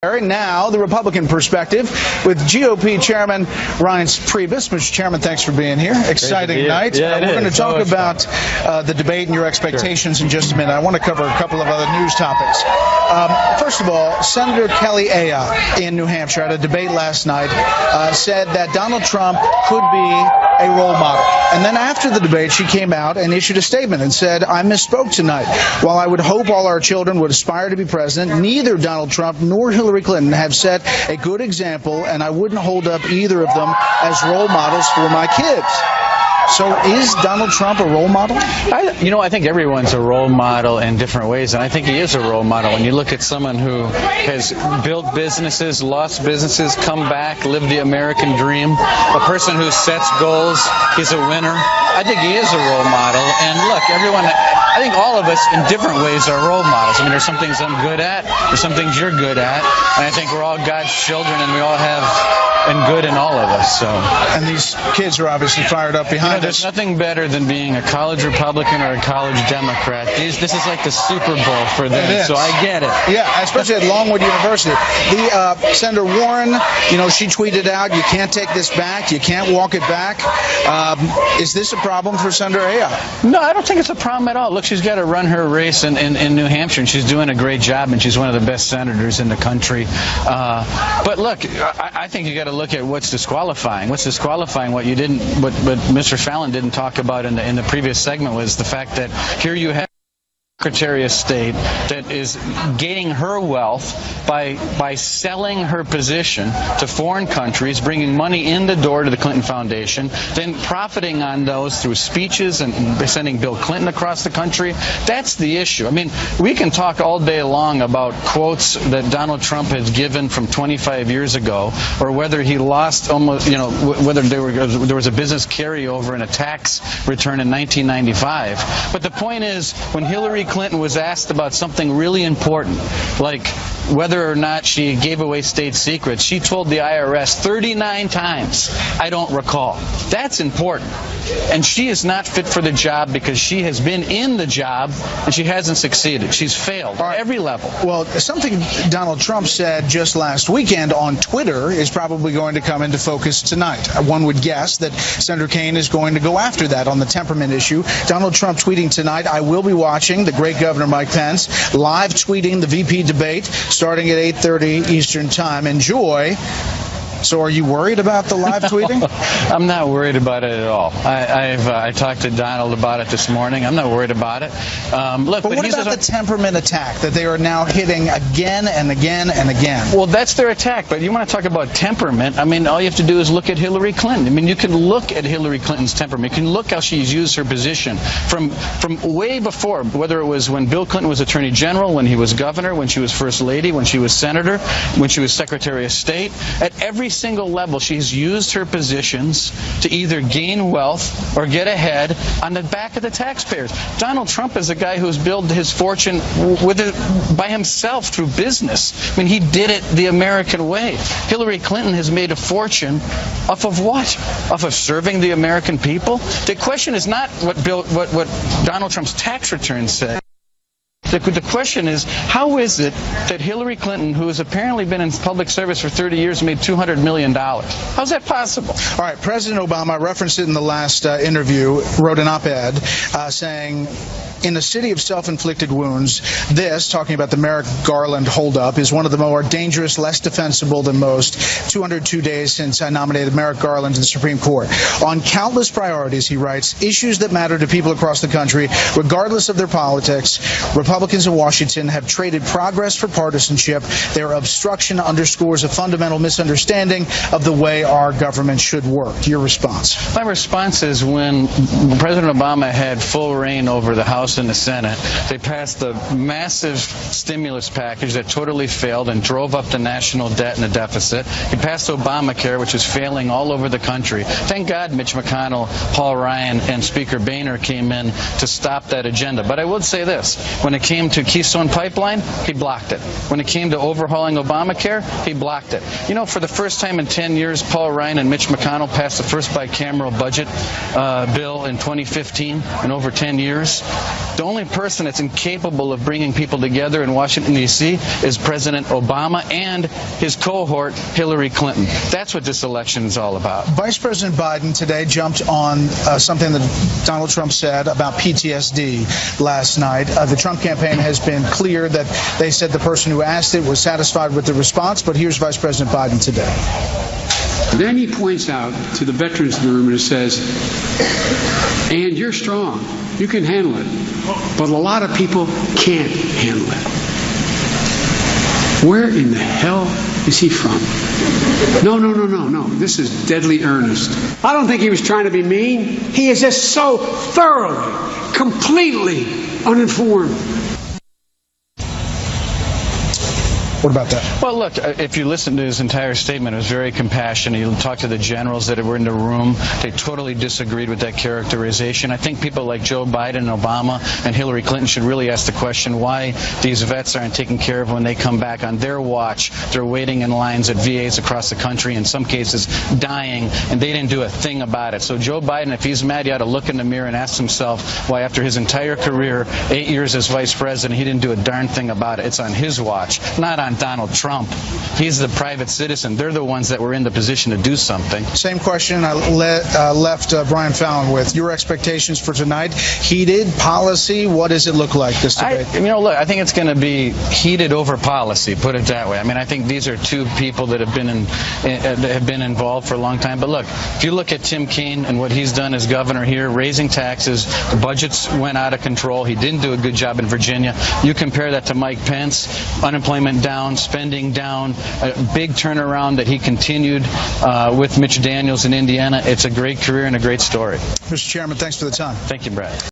Now, the Republican perspective with GOP Chairman Reince Priebus. Mr. Chairman, thanks for being here. Exciting night. Yeah, we're going to talk about the debate and your expectations in just a minute. I want to cover a couple of other news topics. First of all, Senator Kelly Ayotte in New Hampshire at a debate last night said that Donald Trump could be a role model. And then after the debate, she came out and issued a statement and said, I misspoke tonight. While I would hope all our children would aspire to be president, neither Donald Trump nor Hillary Clinton have set a good example, and I wouldn't hold up either of them as role models for my kids. So is Donald Trump a role model? I think everyone's a role model in different ways, and I think he is a role model. When you look at someone who has built businesses, lost businesses, come back, lived the American dream, a person who sets goals, he's a winner. I think he is a role model. And look, I think all of us in different ways are role models. I mean, there's some things I'm good at, there's some things you're good at, and I think we're all God's children, and we all have and good in all of us. So, and these kids are obviously fired up behind there's nothing better than being a college Republican or a college Democrat. This is like the Super Bowl for them, so I get it. Yeah, especially at Longwood University. Senator Warren, she tweeted out, you can't take this back, you can't walk it back. Is this a problem for Senator Ayotte? No, I don't think it's a problem at all. Look, she's got to run her race in New Hampshire, and she's doing a great job, and she's one of the best senators in the country. But look, I think you got to look at what's disqualifying. What's disqualifying? What Mr. Fallon didn't talk about in the previous segment was the fact that here you have Secretary of State that is gaining her wealth by selling her position to foreign countries, bringing money in the door to the Clinton Foundation, then profiting on those through speeches and sending Bill Clinton across the country. That's the issue. I mean, we can talk all day long about quotes that Donald Trump has given from 25 years ago, or whether he lost almost, whether there was a business carryover and a tax return in 1995. But the point is, when Hillary Clinton was asked about something really important, like whether or not she gave away state secrets, she told the IRS 39 times, I don't recall. That's important. And she is not fit for the job because she has been in the job and she hasn't succeeded. She's failed at every level. Well, something Donald Trump said just last weekend on Twitter is probably going to come into focus tonight. One would guess that Senator Kaine is going to go after that on the temperament issue. Donald Trump tweeting tonight, I will be watching the great Governor Mike Pence, live tweeting the VP debate starting at 8:30 Eastern Time. Enjoy. So are you worried about the live tweeting? I'm not worried about it at all. I talked to Donald about it this morning. I'm not worried about it. Look, but what about the temperament attack that they are now hitting again and again and again? Well, that's their attack. But you want to talk about temperament? I mean, all you have to do is look at Hillary Clinton. I mean, you can look at Hillary Clinton's temperament. You can look how she's used her position from way before, whether it was when Bill Clinton was Attorney General, when he was governor, when she was First Lady, when she was Senator, when she was Secretary of State. At every single level, she's used her positions to either gain wealth or get ahead on the back of the taxpayers. Donald Trump is a guy who's built his fortune by himself through business. I mean, he did it the American way. Hillary Clinton has made a fortune off of what? Off of serving the American people? The question is not what Donald Trump's tax returns say. The question is, how is it that Hillary Clinton, who has apparently been in public service for 30 years, made $200 million? How's that possible? All right, President Obama referenced it in the last interview, wrote an op-ed saying, in a city of self-inflicted wounds, this, talking about the Merrick Garland holdup, is one of the more dangerous, less defensible than most. 202 days since I nominated Merrick Garland to the Supreme Court. On countless priorities, he writes, issues that matter to people across the country, regardless of their politics, Republicans in Washington have traded progress for partisanship. Their obstruction underscores a fundamental misunderstanding of the way our government should work. Your response? My response is when President Obama had full reign over the House and the Senate, they passed the massive stimulus package that totally failed and drove up the national debt and the deficit. He passed Obamacare, which is failing all over the country. Thank God Mitch McConnell, Paul Ryan, and Speaker Boehner came in to stop that agenda. But I will say this, when it came to Keystone Pipeline, he blocked it. When it came to overhauling Obamacare, he blocked it. For the first time in 10 years, Paul Ryan and Mitch McConnell passed the first bicameral budget bill in 2015 in over 10 years. The only person that's incapable of bringing people together in Washington, D.C. is President Obama and his cohort, Hillary Clinton. That's what this election is all about. Vice President Biden today jumped on something that Donald Trump said about PTSD last night. The Trump campaign has been clear that they said the person who asked it was satisfied with the response, but here's Vice President Biden today. Then he points out to the veterans in the room and says, and you're strong, you can handle it, but a lot of people can't handle it. Where in the hell is he from? No, this is deadly earnest. I don't think he was trying to be mean. He is just so thoroughly, completely uninformed. What about that? Well, look, if you listen to his entire statement, it was very compassionate. You talked to the generals that were in the room. They totally disagreed with that characterization. I think people like Joe Biden and Obama and Hillary Clinton should really ask the question why these vets aren't taken care of when they come back on their watch. They're waiting in lines at VAs across the country, in some cases dying, and they didn't do a thing about it. So Joe Biden, if he's mad, he ought to look in the mirror and ask himself why after his entire career, 8 years as vice president, he didn't do a darn thing about it. It's on his watch, not on Donald Trump. He's the private citizen. They're the ones that were in the position to do something. Same question I left Brian Fallon with. Your expectations for tonight? Heated policy? What does it look like, this debate? Look, I think it's going to be heated over policy, put it that way. I mean, I think these are two people that have been involved for a long time. But look, if you look at Tim Kaine and what he's done as governor here, raising taxes, the budgets went out of control. He didn't do a good job in Virginia. You compare that to Mike Pence, unemployment down, spending down, a big turnaround that he continued with Mitch Daniels in Indiana. It's a great career and a great story. Mr. Chairman, thanks for the time. Thank you, Brad.